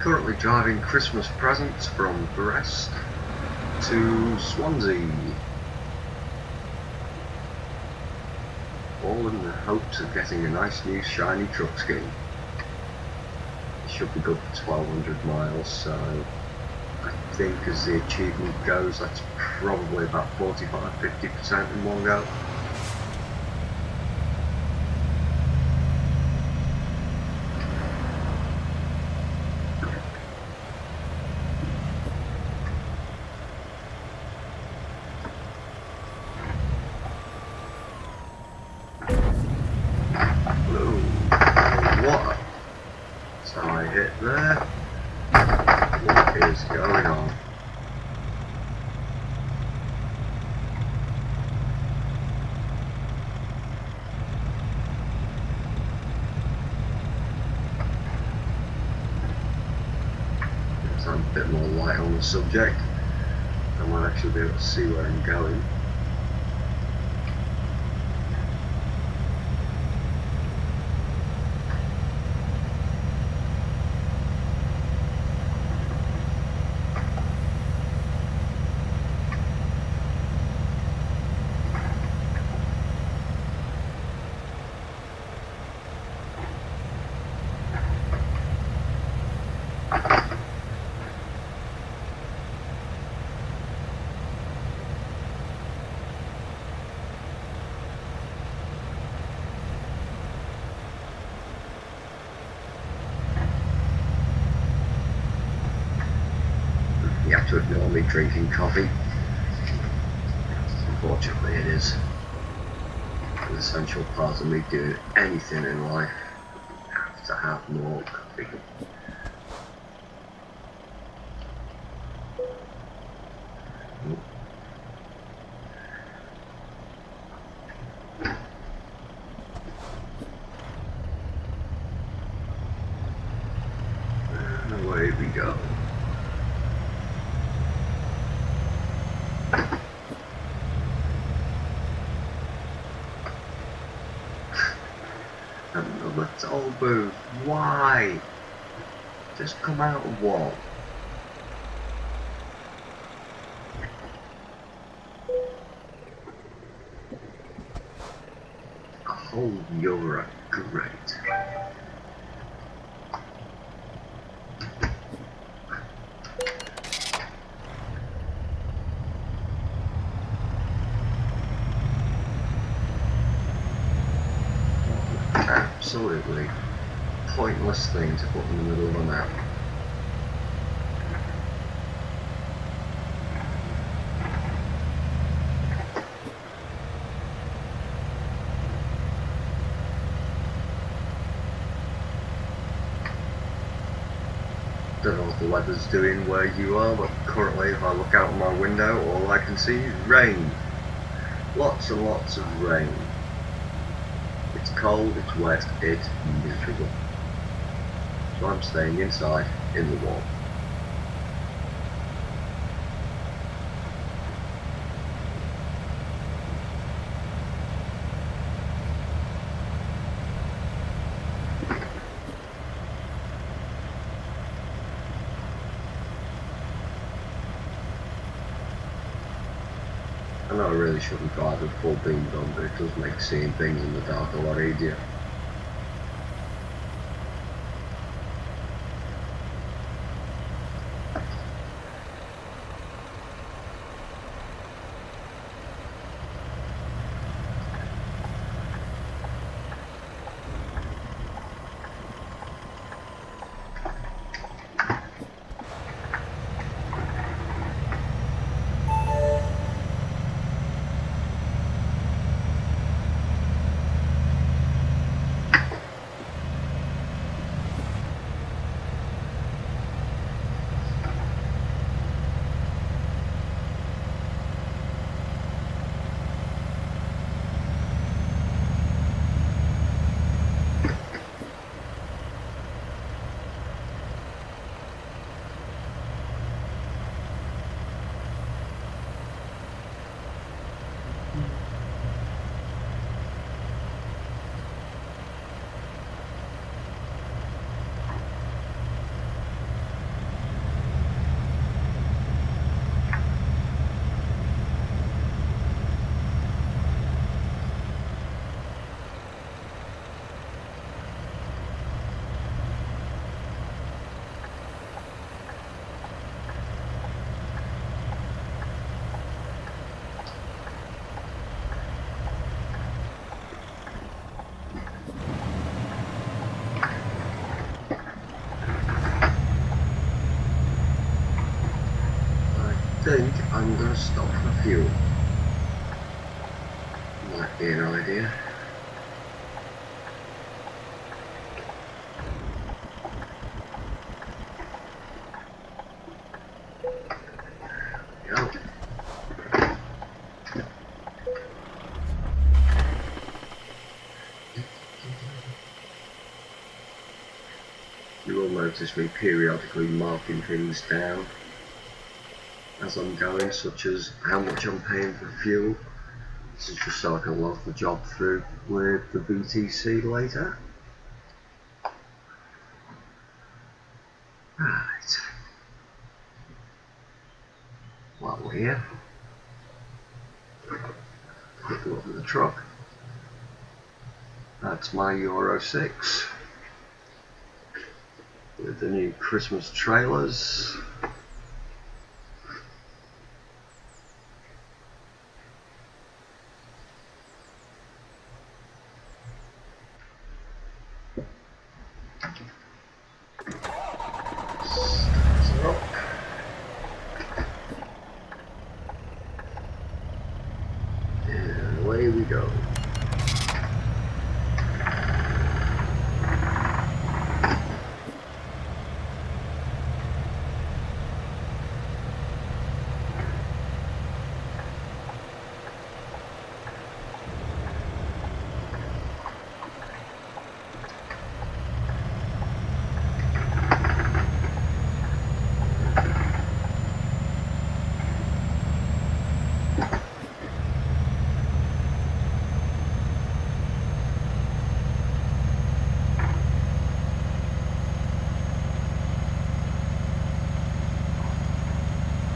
currently driving Christmas presents from Brest to Swansea, all in the hopes of getting a nice new shiny truck scheme. It should be good for 1200 miles, so I think as the achievement goes, that's probably about 45–50% in one go. What? So I hit there. What is going on? So I'm a bit more light on the subject. I might actually be able to see where I'm going. You have to ignore me drinking coffee. Unfortunately, it is an essential part of me doing anything in life. I have to have more coffee. And away we go. Another toll booth. Why? Just come out of one. A whole euro. Great. Absolutely pointless thing to put in the middle of a map. Don't know what the weather's doing where you are, but currently if I look out my window, all I can see is rain. Lots and lots of rain. It's cold, it's wet, it's miserable. So I'm staying inside in the warm. I know I really shouldn't drive with full beams on, but it does make seeing things in the dark a lot easier. think I'm going to stop for fuel. Might be an idea. There we go. You will notice me periodically marking things down as I'm going, such as how much I'm paying for fuel. This is just so I can log the job through with the VTC later. Right. While we're here, quick look at the truck. That's my Euro 6 with the new Christmas trailers. And away we go.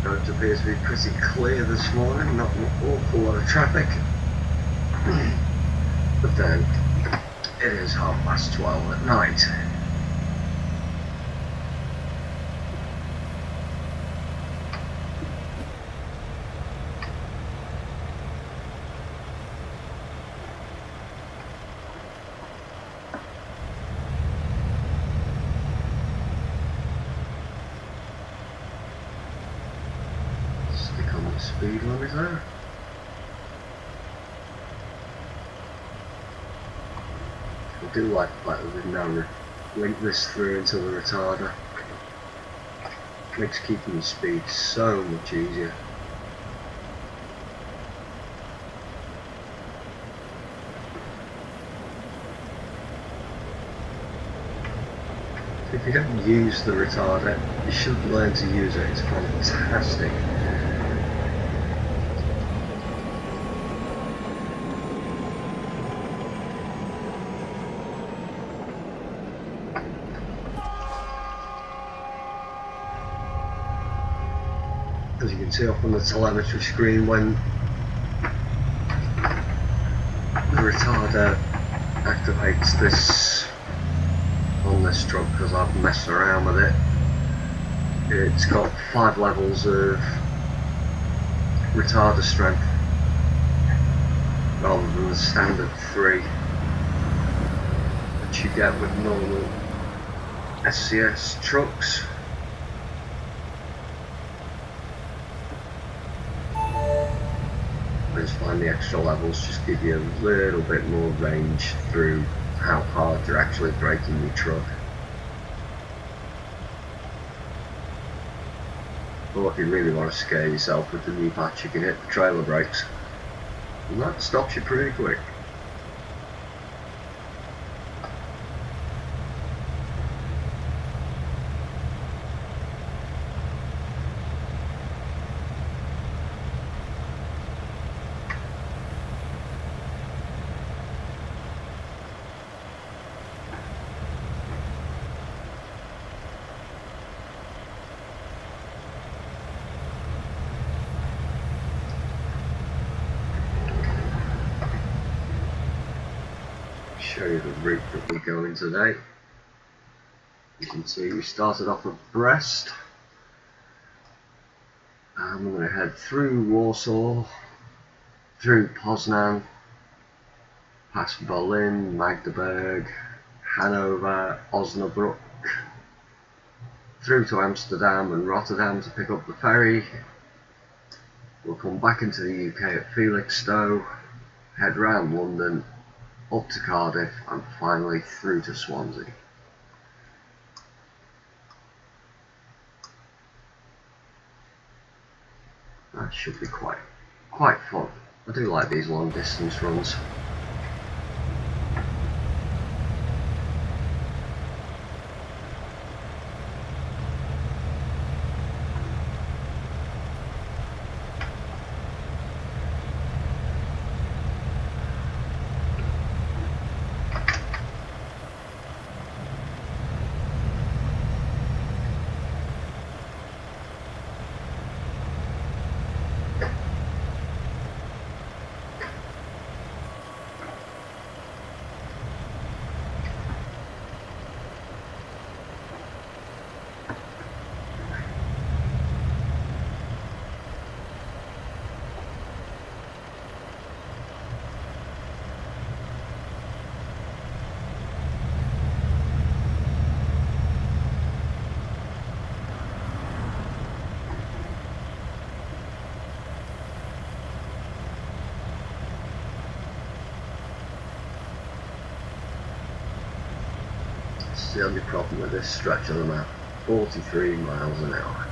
Roads appears to be pretty clear this morning, not an awful lot of traffic. But then, it is 12:30 at night. Stick on the speed limiter. I do like the fact that we've now linked this through into the retarder. Makes keeping your speed so much easier. If you don't use the retarder, you should learn to use it. It's fantastic. As you can see up on the telemetry screen, when the retarder activates this on this truck, because I've messed around with it, it's got 5 levels of retarder strength rather than the standard 3 that you get with normal SCS trucks. I just find the extra levels just give you a little bit more range through how hard you're actually braking your truck. Or if you really want to scare yourself with the new patch, you can hit the trailer brakes, and that stops you pretty quick. Show you the route that we're going today. You can see we started off at Brest, and we're going to head through Warsaw, through Poznan, past Berlin, Magdeburg, Hanover, Osnabrück, through to Amsterdam and Rotterdam to pick up the ferry, We'll come back into the UK at Felixstowe, head round London, up to Cardiff, and finally through to Swansea. That should be quite fun. I do like these long distance runs. That's the only problem with this stretch of the map. 43 miles an hour.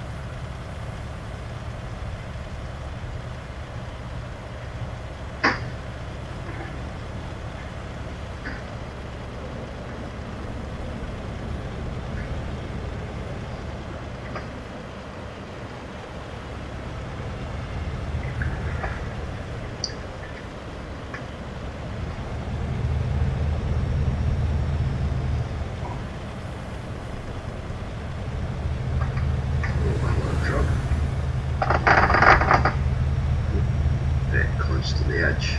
To the edge.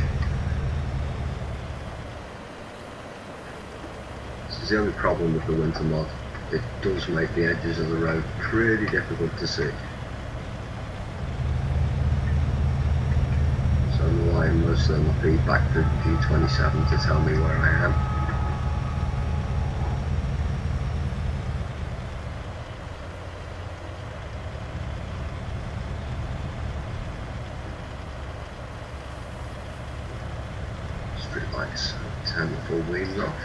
This is the only problem with the winter mod. It does make the edges of the road pretty difficult to see. So I'm relying mostly on the feedback through G27 to tell me where I am. Lights, turn the full wheels off.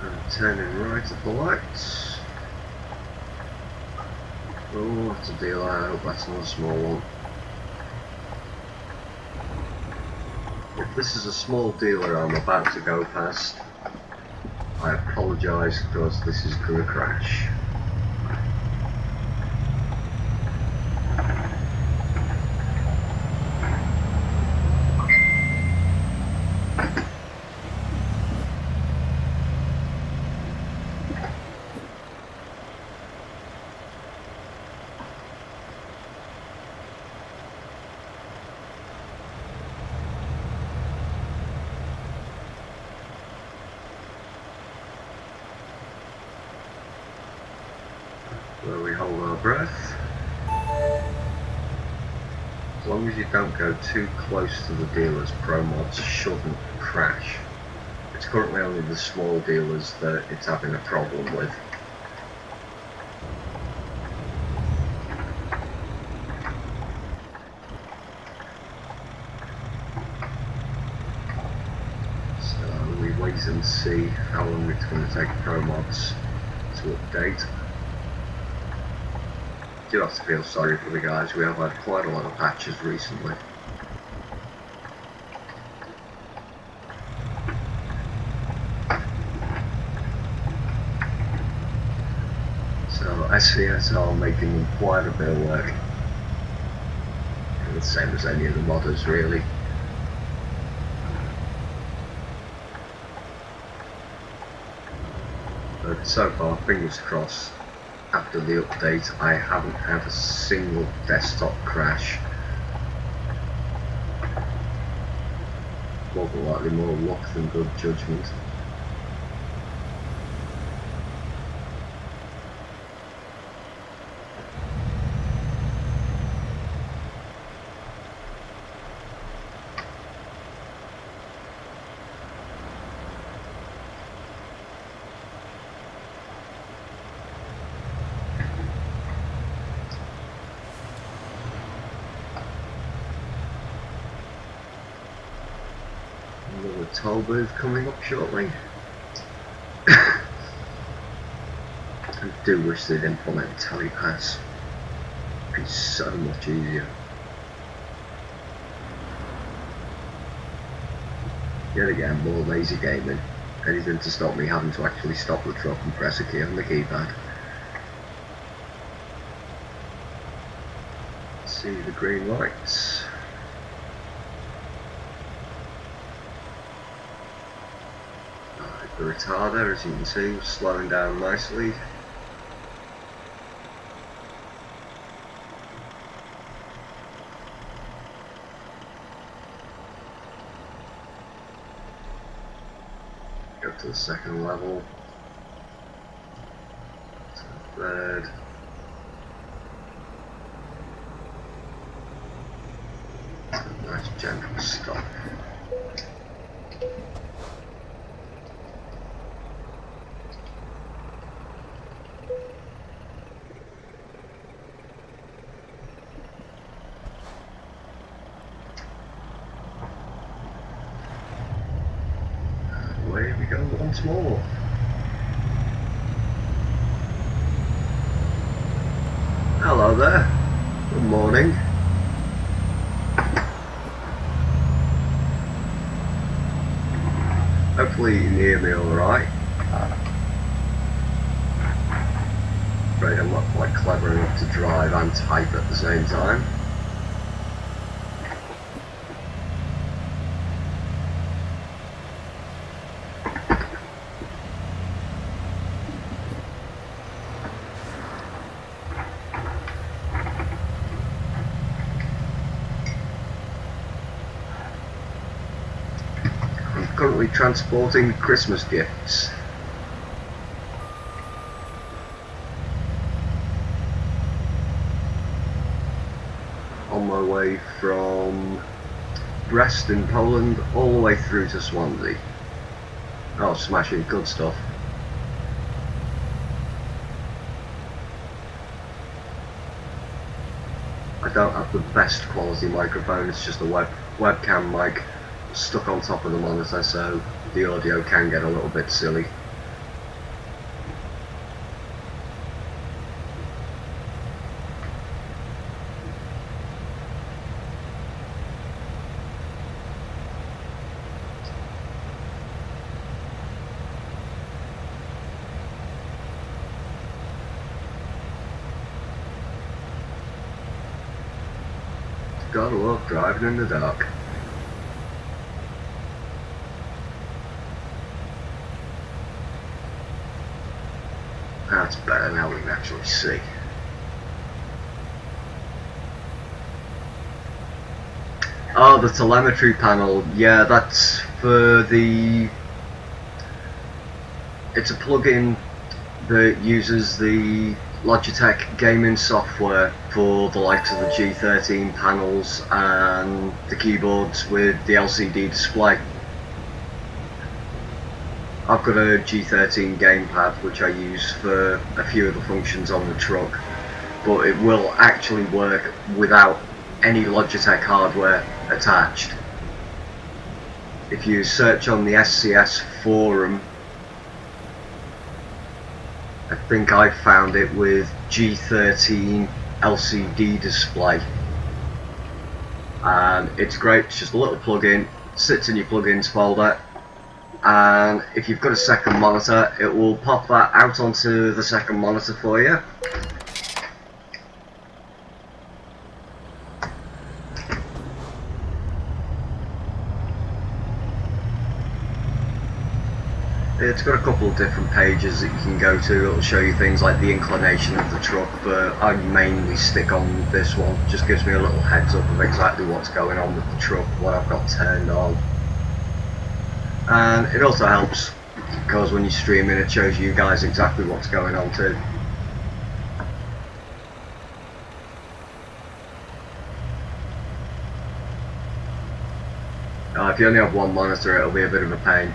And turning right at the lights. Oh, that's a deal. I hope that's not a small one. If this is a small dealer I'm about to go past, I apologise because this is going to crash. Where we hold our breath. As long as you don't go too close to the dealers, Pro Mods shouldn't crash. It's currently only the small dealers that it's having a problem with. So we wait and see how long it's going to take Pro Mods to update. I do have to feel sorry for the guys. We have had quite a lot of patches recently. So SCS are making them quite a bit of work. The same as any of the modders really. But so far, fingers crossed, after the update I haven't had a single desktop crash. More than likely more luck than good judgment. toll booth coming up shortly. I do wish they'd implement telepass. It'd be so much easier. Yet again, more lazy gaming. Anything to stop me having to actually stop the truck and press a key on the keypad. See the green lights. The retarder, as you can see, was slowing down nicely. Go to the second level, to the third. Nice gentle stop. Away we go once more. Hello there. Good morning. Hopefully you can hear me alright. Afraid I'm not quite clever enough to drive and type at the same time. I'm currently transporting Christmas gifts. On my way from Brest in Poland all the way through to Swansea. Oh, smashing, good stuff. I don't have the best quality microphone, it's just a webcam mic stuck on top of the monitor, so the audio can get a little bit silly. Gotta love driving in the dark. That's better, now we can actually see. Oh, the telemetry panel, yeah, that's for the... It's a plugin that uses the Logitech gaming software for the likes of the G13 panels and the keyboards with the LCD display. I've got a G13 gamepad which I use for a few of the functions on the truck, but it will actually work without any Logitech hardware attached. If you search on the SCS forum, I think I found it with G13 LCD display, and it's great. It's just a little plug-in, sits in your plugins folder, and if you've got a second monitor, it will pop that out onto the second monitor for you. It's got a couple of different pages that you can go to. It'll show you things like the inclination of the truck, but I mainly stick on this one. Just gives me a little heads up of exactly what's going on with the truck, what I've got turned on. And it also helps because when you're streaming, it shows you guys exactly what's going on too. If you only have one monitor, it'll be a bit of a pain.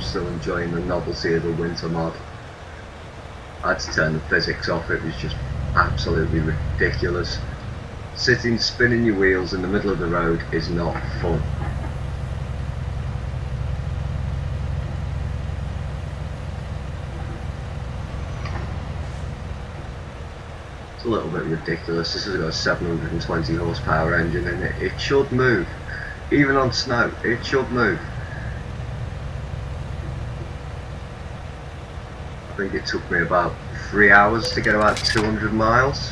still enjoying the novelty of the winter mod. I had to turn the physics off, it was just absolutely ridiculous. Sitting spinning your wheels in the middle of the road is not fun. It's a little bit ridiculous. This has got a 720 horsepower engine in it. It should move. Even on snow, it should move. I think it took me about 3 hours to get about 200 miles.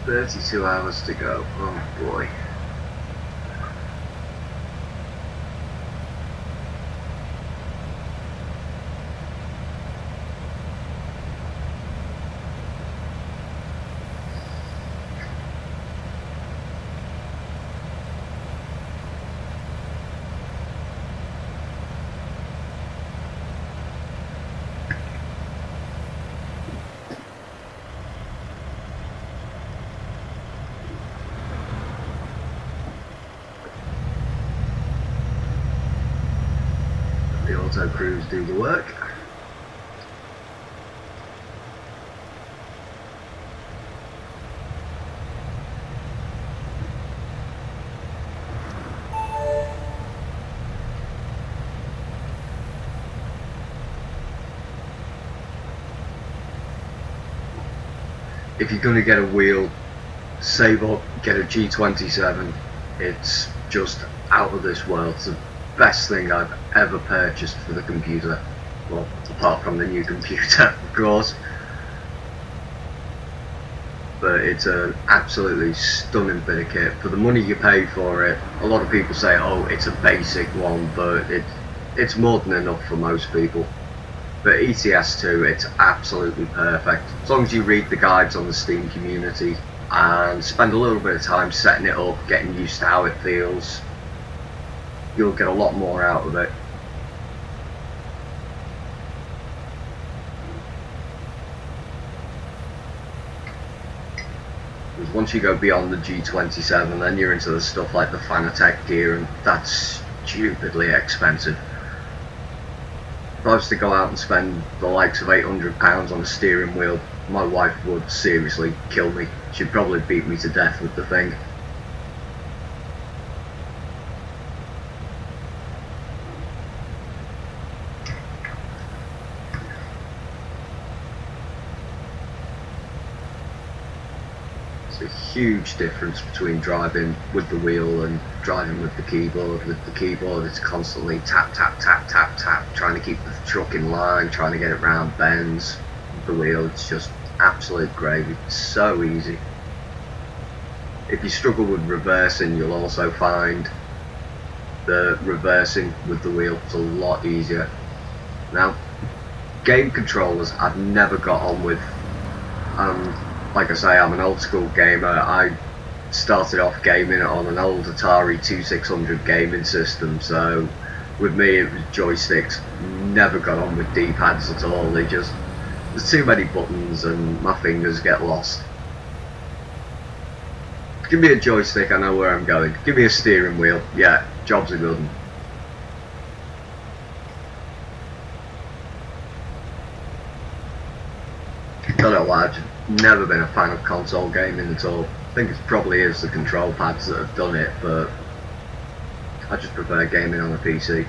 "32 hours to go." Oh boy. The auto crews do the work. If you're going to get a wheel, save up, get a G27. It's just out of this world. It's the best thing I've ever purchased for the computer. Well, apart from the new computer, of course. But it's an absolutely stunning bit of kit. For the money you pay for it, a lot of people say, oh, it's a basic one, but it's more than enough for most people. But ETS2, it's absolutely perfect. As long as you read the guides on the Steam community and spend a little bit of time setting it up, getting used to how it feels, you'll get a lot more out of it. Because once you go beyond the G27, then you're into the stuff like the Fanatec gear, and that's stupidly expensive. If I was to go out and spend the likes of £800 on a steering wheel, my wife would seriously kill me. She'd probably beat me to death with the thing. It's a huge difference between driving with the wheel and driving with the keyboard. With the keyboard, it's constantly tap, tap, tap, tap, tap, trying to keep the truck in line, trying to get it round bends. With the wheel, it's just absolute gravy. It's so easy. If you struggle with reversing, you'll also find the reversing with the wheel is a lot easier. Now, game controllers I've never got on with. Like I say, I'm an old school gamer. I started off gaming on an old Atari 2600 gaming system, so with me it was joysticks. Never got on with D-pads at all. There's too many buttons and my fingers get lost. Give me a joystick, I know where I'm going. Give me a steering wheel, yeah, job's a good one. never been a fan of console gaming at all. I think it probably is the control pads that have done it, but I just prefer gaming on a PC.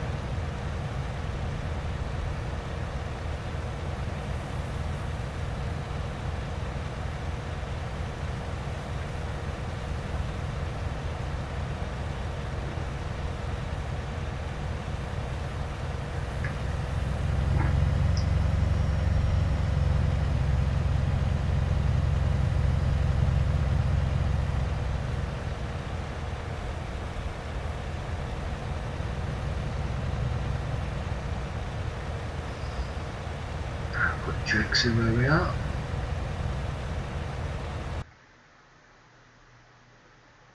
Quick check, see where we are.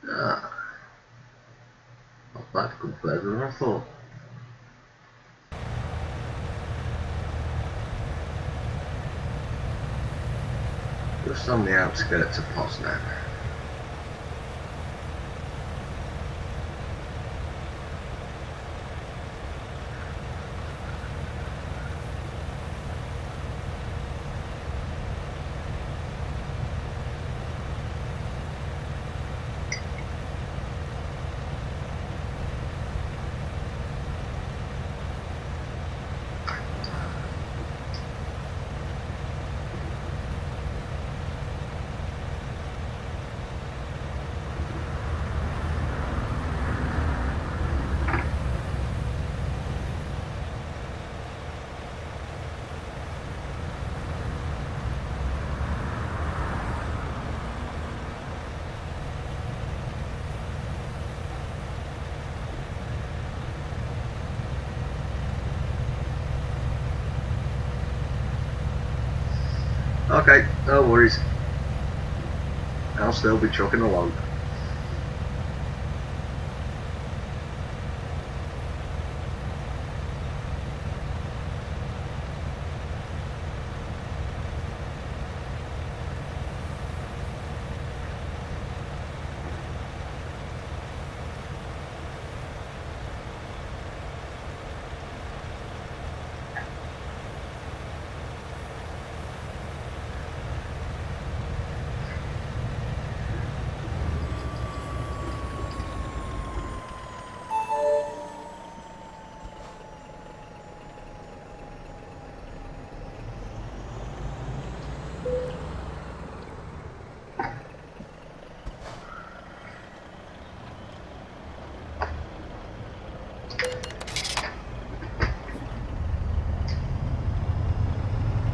Ah, not bad, good further than I thought. Just on the outskirts of Poznan. Okay, no worries. I'll still be trucking along.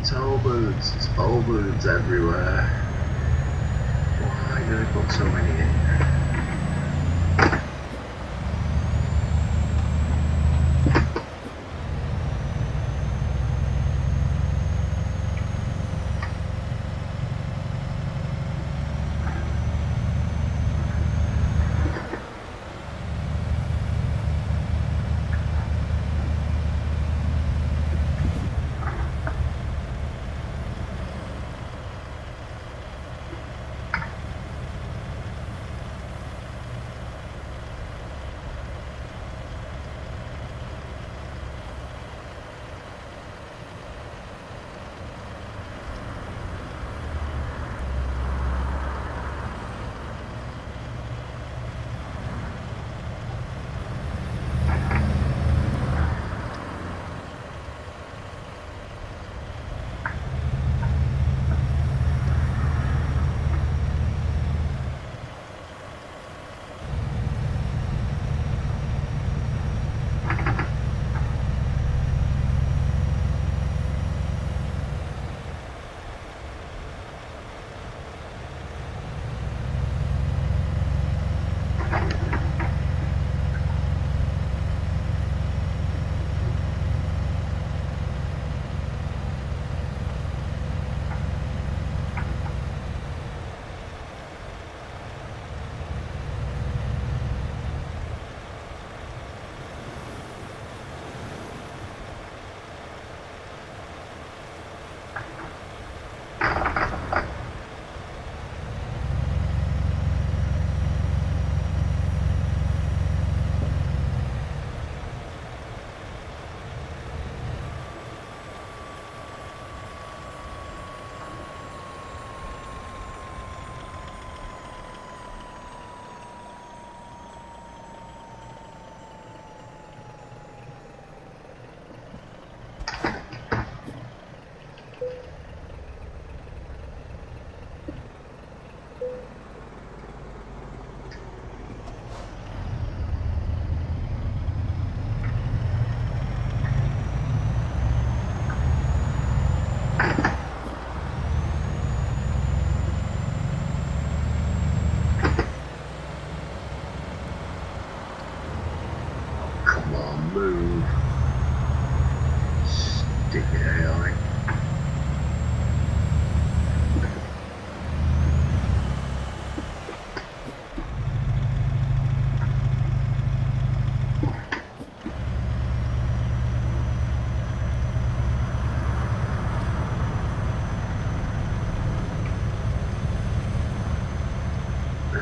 Toll booths everywhere. Why do they put so many in?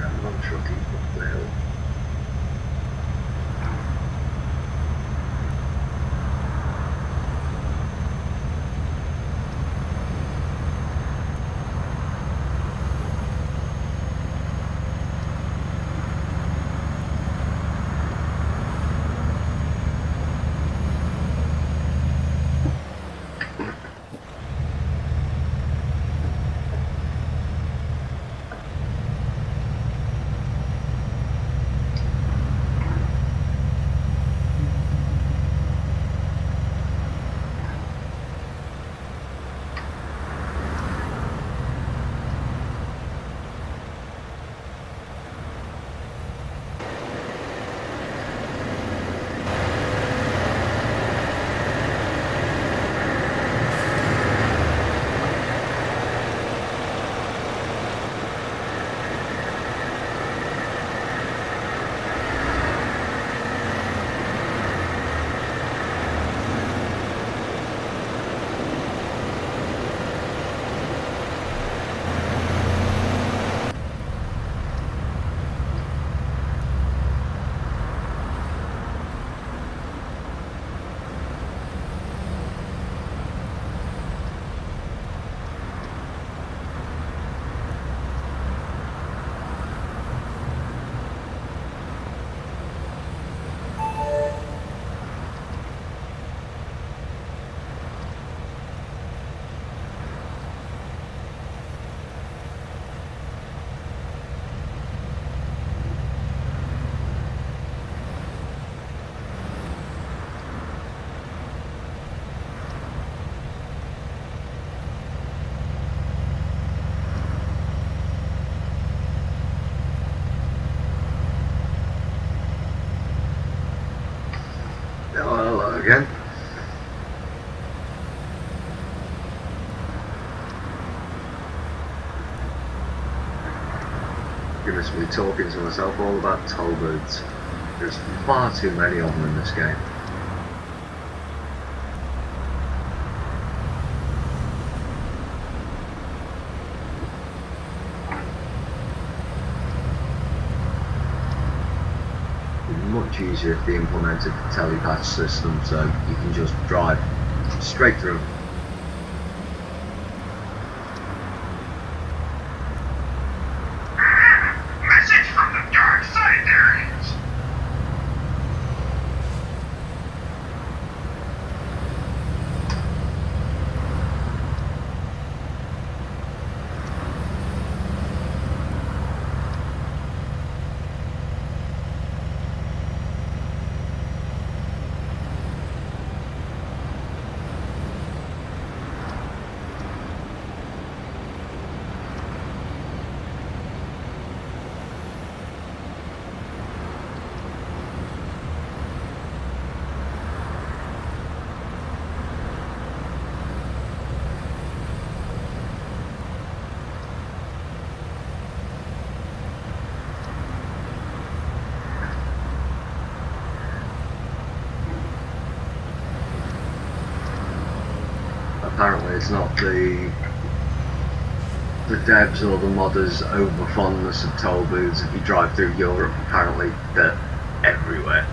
non-trucking rail. Oh, hello again. Goodness me, talking to myself all about toll booths. There's far too many of them in this game. Much easier if they implemented the telepath system so you can just drive straight through. Message from the dark side there is. Apparently it's not the devs or the modders over fondness of toll booths. If you drive through Europe, apparently they're everywhere.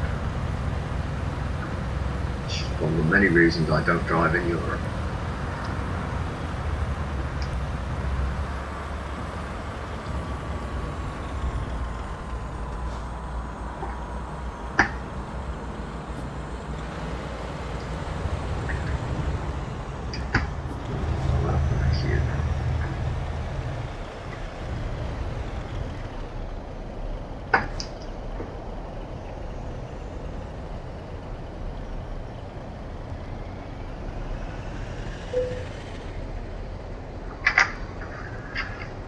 It's just one of the many reasons I don't drive in Europe.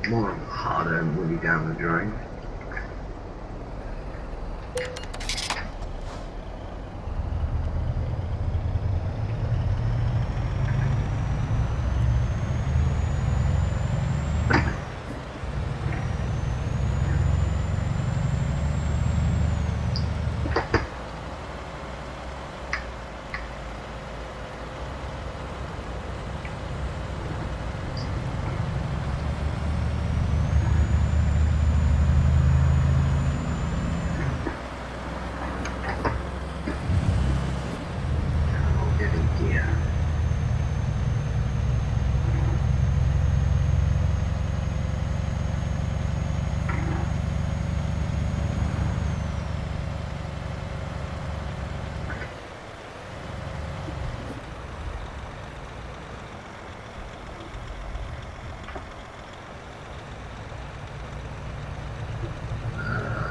More hard-earned money down the drain.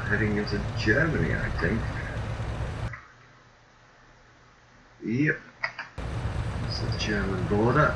heading into Germany, I think. Yep, it's the German border.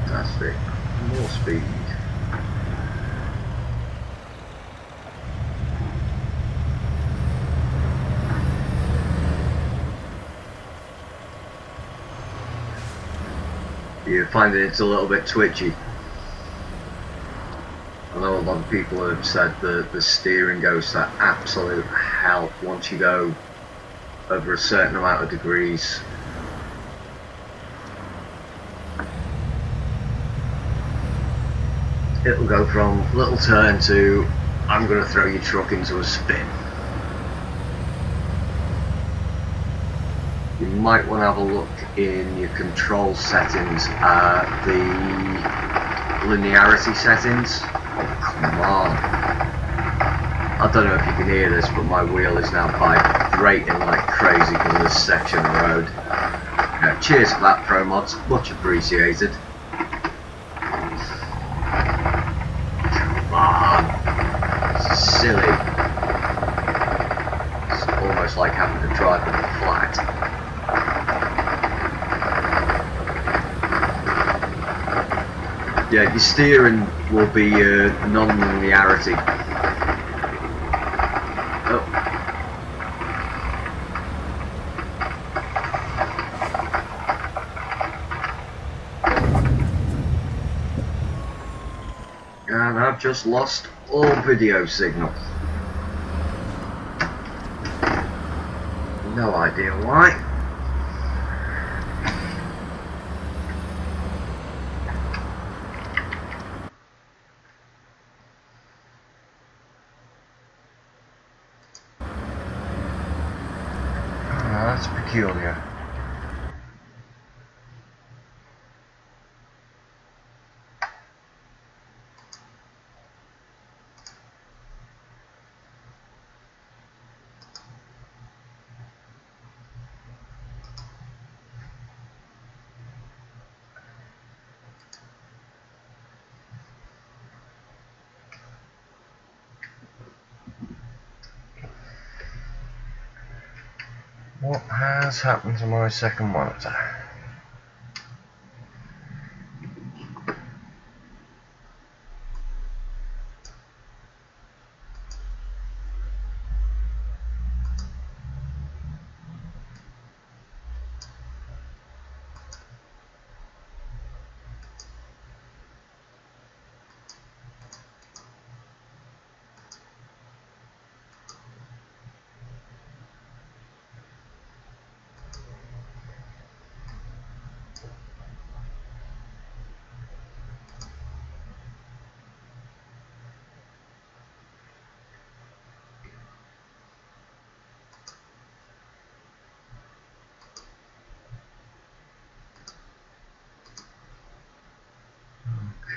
Fantastic. More speed. You're finding it's a little bit twitchy. I know a lot of people have said that the steering goes to absolute hell once you go over a certain amount of degrees. It'll go from little turn to I'm going to throw your truck into a spin. You might want to have a look in your control settings at the linearity settings. Oh, come on. I don't know if you can hear this, but my wheel is now vibrating like crazy because of this section of road. Cheers for that, Pro Mods. Much appreciated. Silly. It's almost like having to drive on a flat. Yeah, your steering will be non-linearity. Oh. And I've just lost all video signal. No idea why. That's peculiar. What has happened to my second monitor?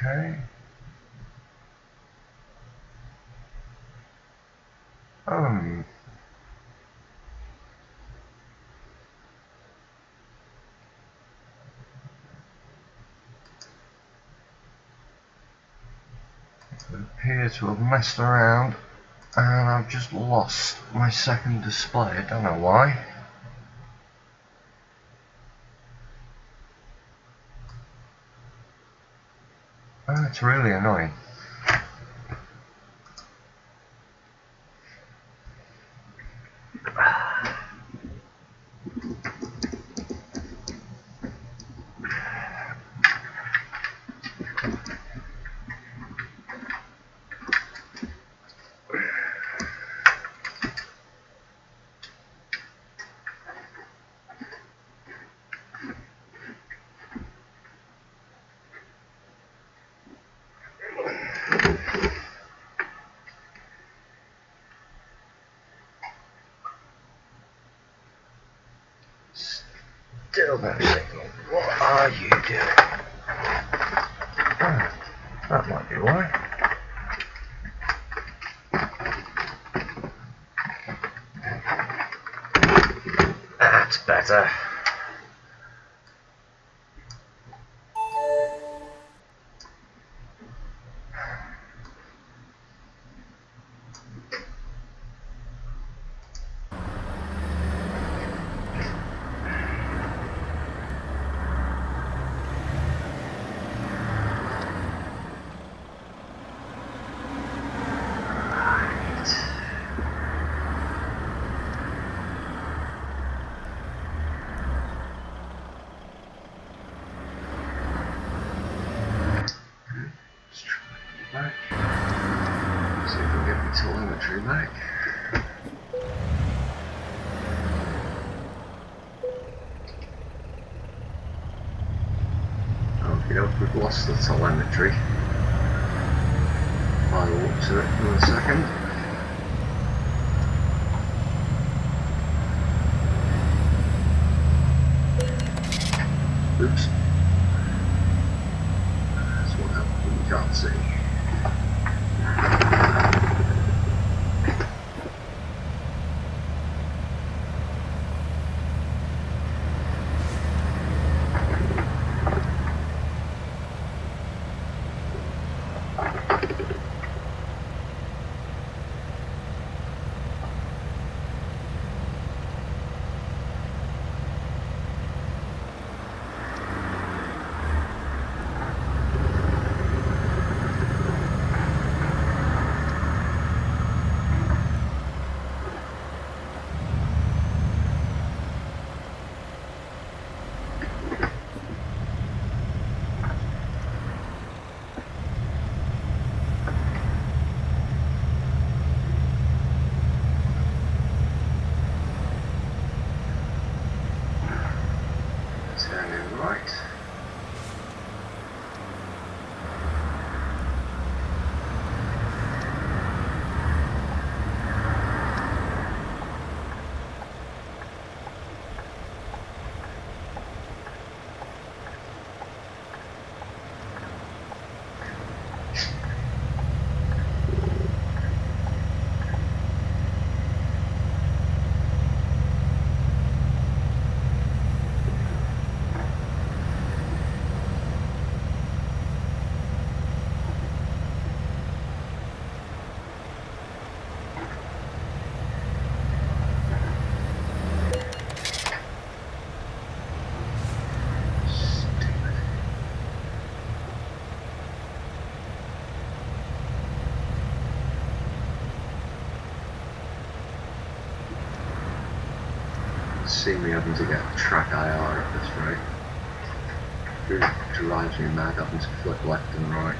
Okay. I appear to have messed around and I've just lost my second display. I don't know why. Oh, it's really annoying. Stobart signal, what are you doing? Ah, that might be why. That's better. Back. See if we can get the telemetry back. Okay, we've lost the telemetry. I'll look to it in a second. Oops. That's what happened when you can't see. Turning right. See me having to get track IR at this rate. It drives me mad having to flip left and right.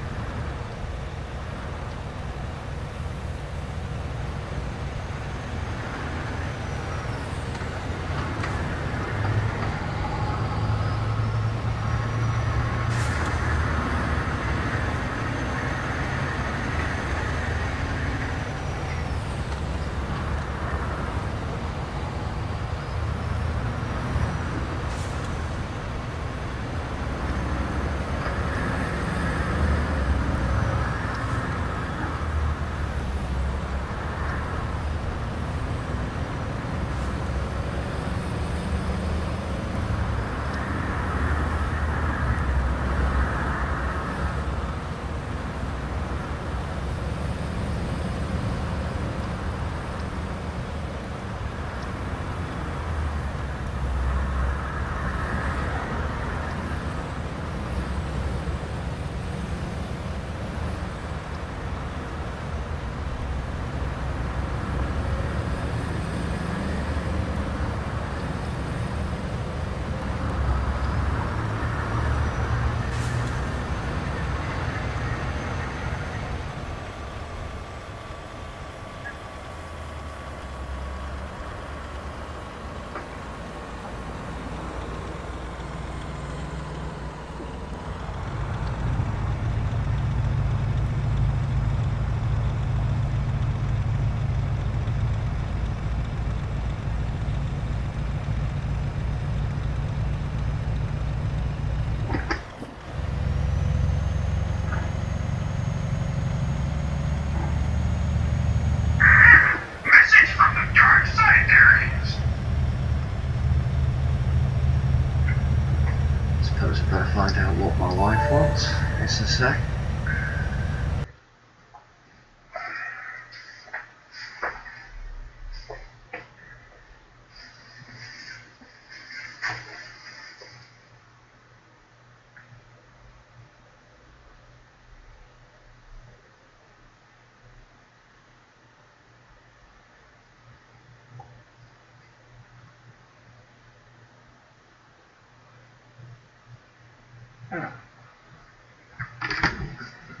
suppose I better find out what my wife wants. Just a sec.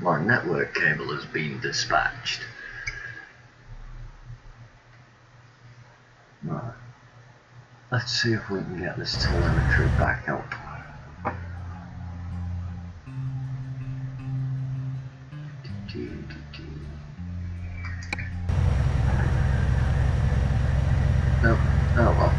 My network cable has been dispatched. Right. Let's see if we can get this telemetry back up. No, oh well.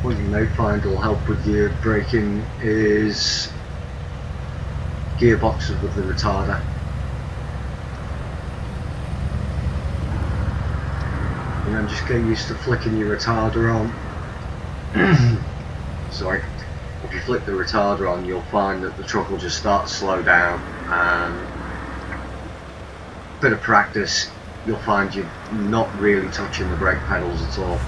What you may find will help with your braking is gearboxes with the retarder. And then just get used to flicking your retarder on. So if you flick the retarder on, you'll find that the truck will just start to slow down, and a bit of practice, you'll find you're not really touching the brake pedals at all.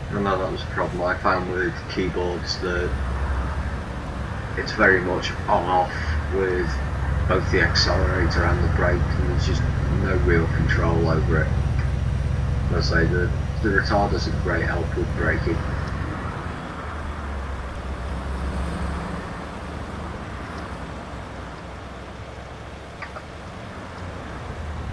I know that was a problem I found with keyboards, that it's very much on-off with both the accelerator and the brake, and there's just no real control over it. As I say, the retarder's a great help with braking.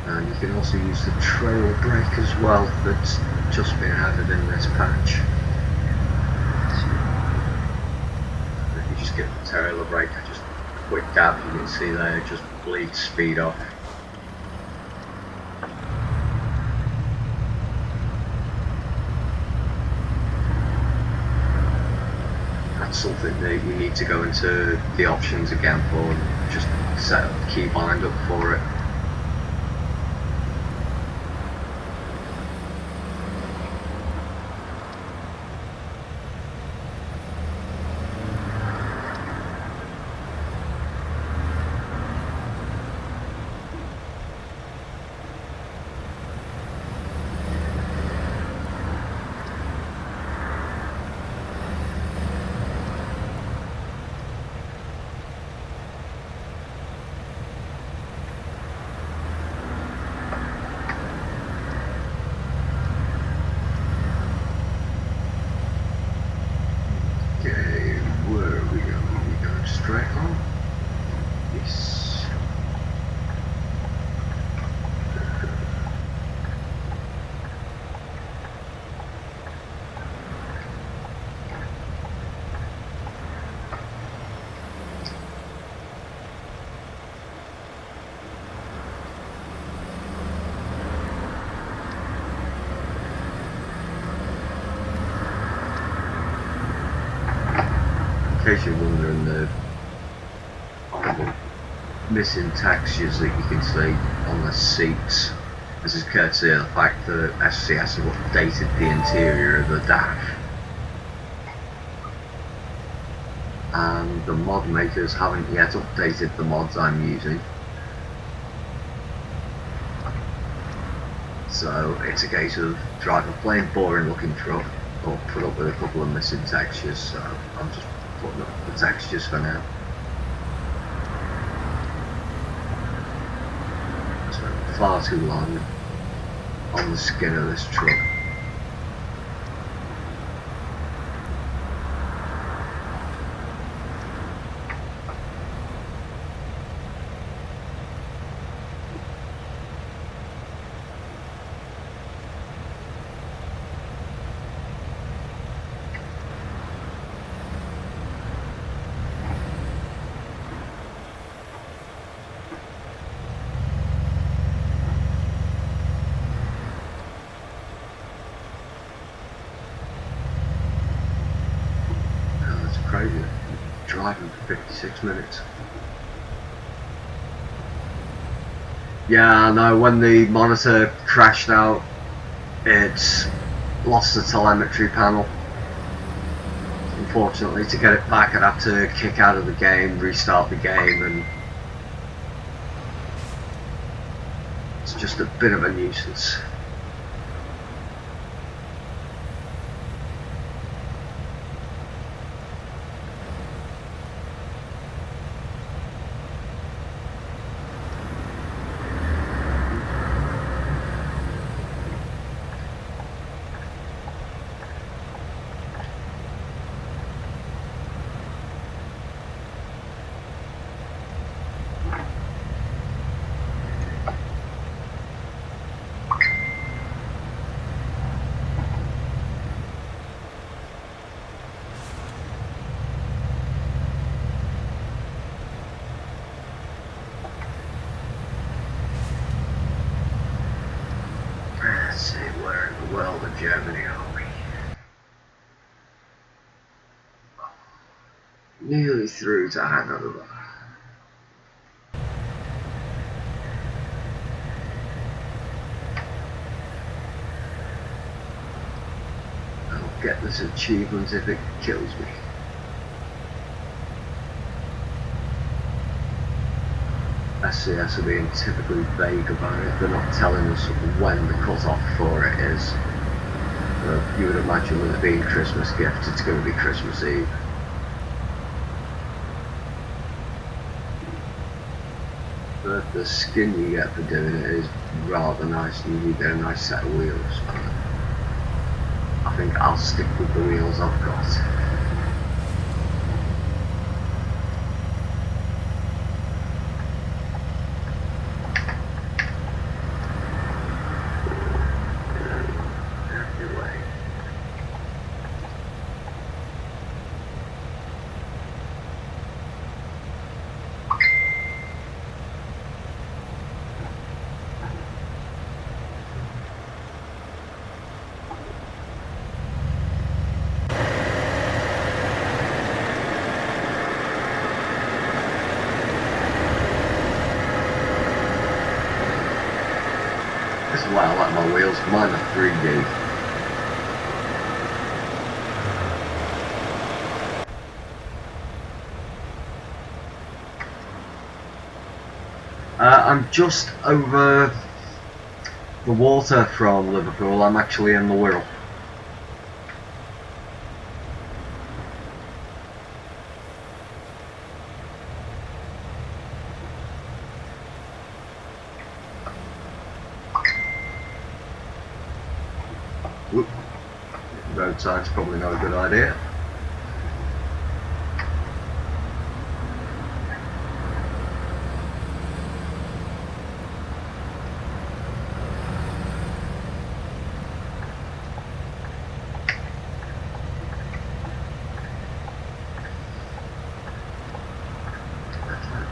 And you can also use the trail brake as well, that's just been added in this patch. So if you just give the trailer brake just a quick dab, you can see there it just bleeds speed off. That's something that you need to go into the options again for, and just set up the keybind up for it. Straight on. Yes. In case you're wondering, the missing textures that you can see on the seats, This is courtesy of the fact that SCS have updated the interior of the dash, and the mod makers haven't yet updated the mods I'm using. So it's a case of drive a plain boring looking truck or put up with a couple of missing textures, so I'm just putting up the textures for now. So far too long on the skin of this truck. Crazy. Driving for 56 minutes. Yeah, I know, when the monitor crashed out, it's lost the telemetry panel. Unfortunately, to get it back, I'd have to kick out of the game, restart the game, and it's just a bit of a nuisance. Let's see, where in the world of Germany are we? Nearly through to Hanover. I'll get this achievement if it kills me. SCS are being typically vague about it. They're not telling us when the cut-off for it is. You would imagine with it being Christmas gift, it's going to be Christmas Eve. But the skin you get for doing it is rather nice, and you get a nice set of wheels. I think I'll stick with the wheels I've got. This is why I like my wheels, mine are 3D. I'm just over the water from Liverpool. I'm actually in the Wirral. Whoop. Road sign's probably not a good idea.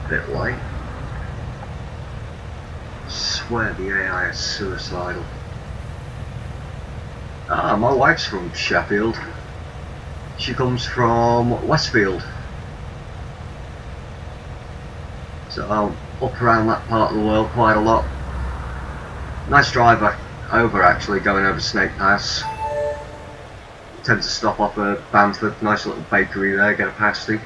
Bit light. I swear the AI is suicidal. My wife's from Sheffield. She comes from Westfield. So I'm up around that part of the world quite a lot. Nice drive over actually, going over Snake Pass. Tend to stop off at Bamford, nice little bakery there, get a pasty.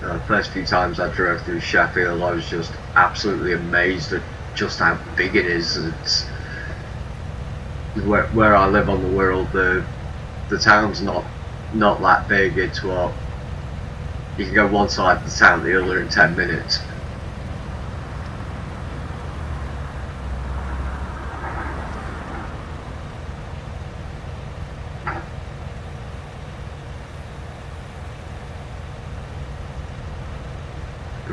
The first few times I drove through Sheffield, I was just absolutely amazed at just how big it is. It's where I live on the world. The town's not that big. It's what you can go one side of the town, the other in 10 minutes.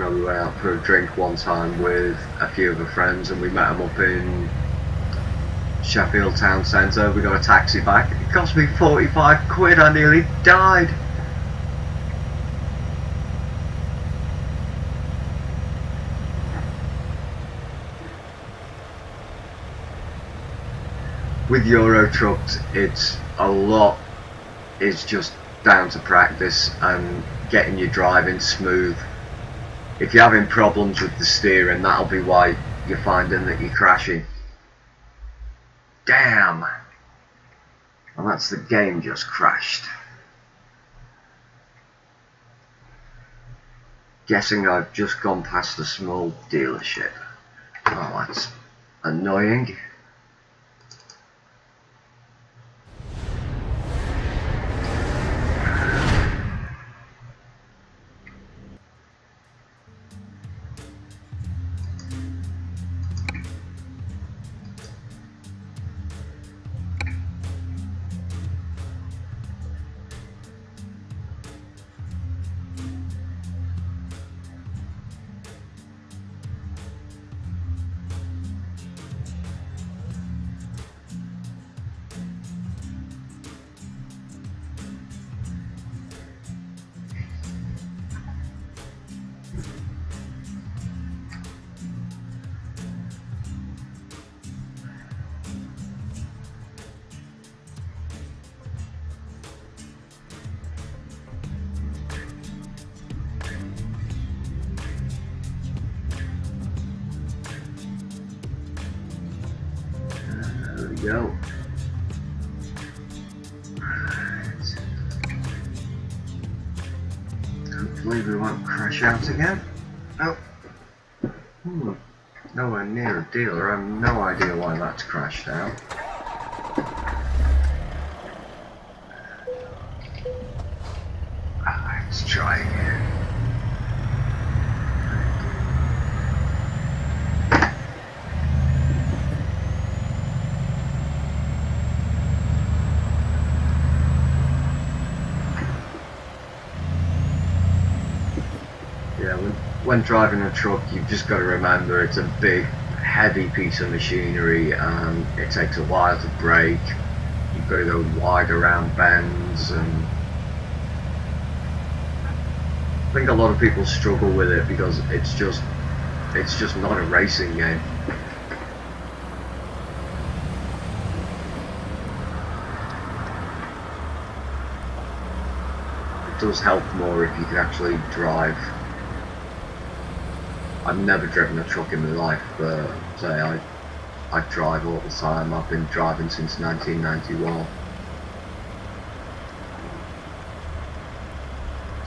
We went out for a drink one time with a few of our friends, and we met them up in Sheffield town centre. We got a taxi back. It cost me 45 quid. I nearly died. With Euro trucks, it's a lot. It's just down to practice and getting your driving smooth. If you're having problems with the steering, that'll be why you're finding that you're crashing. Damn! And that's the game just crashed. Guessing I've just gone past a small dealership. Oh, that's annoying. Go. Hopefully we won't crash out again. Oh. Nowhere near a dealer. I have no idea why that's crashed out. Let's try again. When driving a truck, you've just got to remember it's a big, heavy piece of machinery, and it takes a while to brake. You've got to go wide around bends, and I think a lot of people struggle with it because it's just not a racing game. It does help more if you can actually drive. I've never driven a truck in my life, but say I drive all the time. I've been driving since 1991.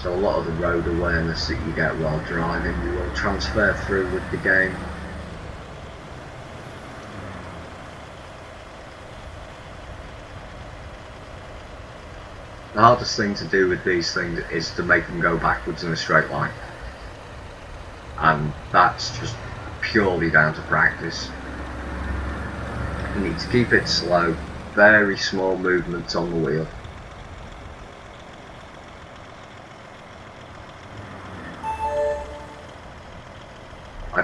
So a lot of the road awareness that you get while driving, you will transfer through with the game. The hardest thing to do with these things is to make them go backwards in a straight line. And that's just purely down to practice. You need to keep it slow, very small movements on the wheel.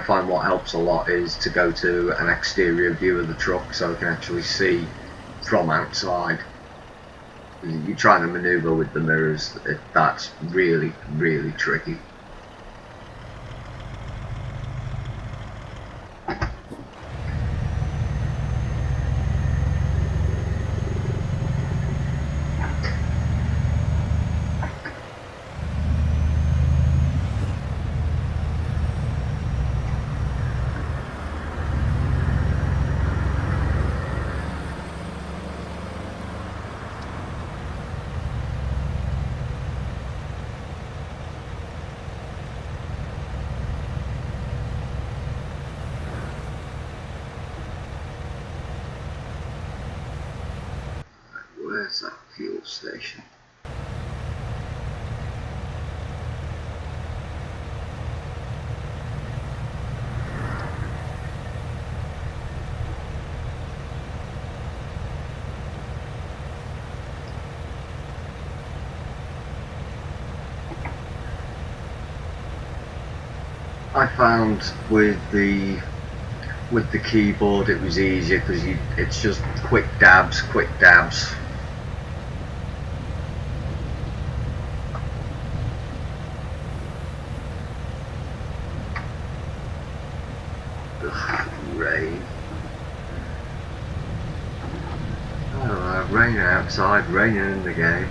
find what helps a lot is to go to an exterior view of the truck so I can actually see from outside. You're trying to maneuver with the mirrors, that's really, really tricky. Where's that fuel station? I found with the keyboard it was easier because it's just quick dabs. Ugh, rain. I don't know, raining outside, raining in the game.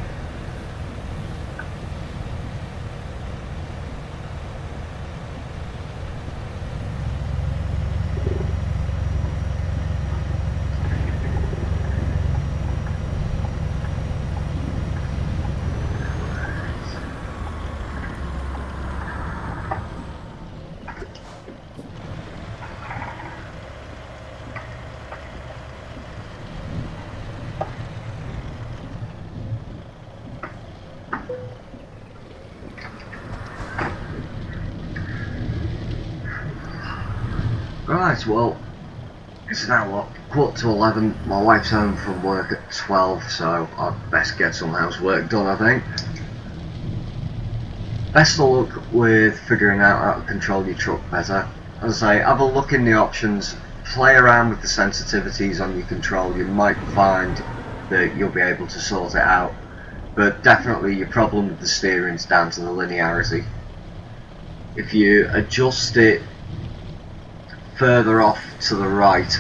Right, well, it's now what, 11:15. My wife's home from work at 12, so I'd best get some housework done, I think. Best of luck with figuring out how to control your truck better. As I say, have a look in the options, play around with the sensitivities on your control. You might find that you'll be able to sort it out, but definitely your problem with the steering is down to the linearity. If you adjust it further off to the right,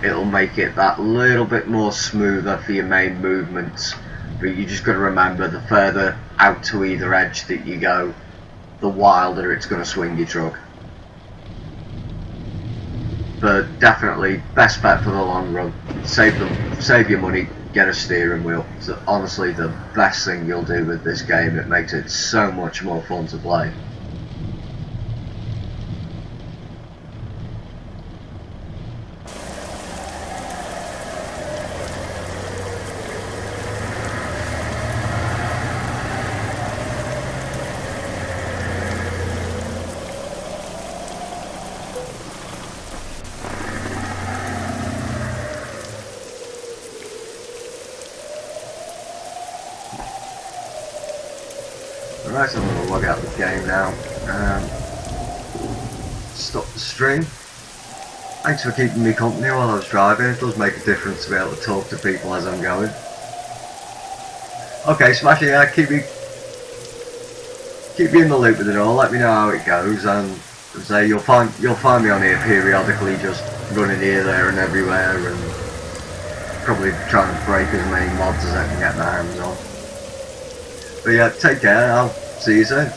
it'll make it that little bit more smoother for your main movements, but you just got to remember the further out to either edge that you go, the wilder it's going to swing your truck. But definitely best bet for the long run. Save your money, get a steering wheel. It's honestly the best thing you'll do with this game. It makes it so much more fun to play. Right, so I'm going to log out the game now. Stop the stream. Thanks for keeping me company while I was driving. It does make a difference to be able to talk to people as I'm going. Okay, smashing. Yeah, keep me in the loop with it all. Let me know how it goes, and say you'll find me on here periodically, just running here, there, and everywhere, and probably trying to break as many mods as I can get my hands on. But yeah, take care. I'll see you soon.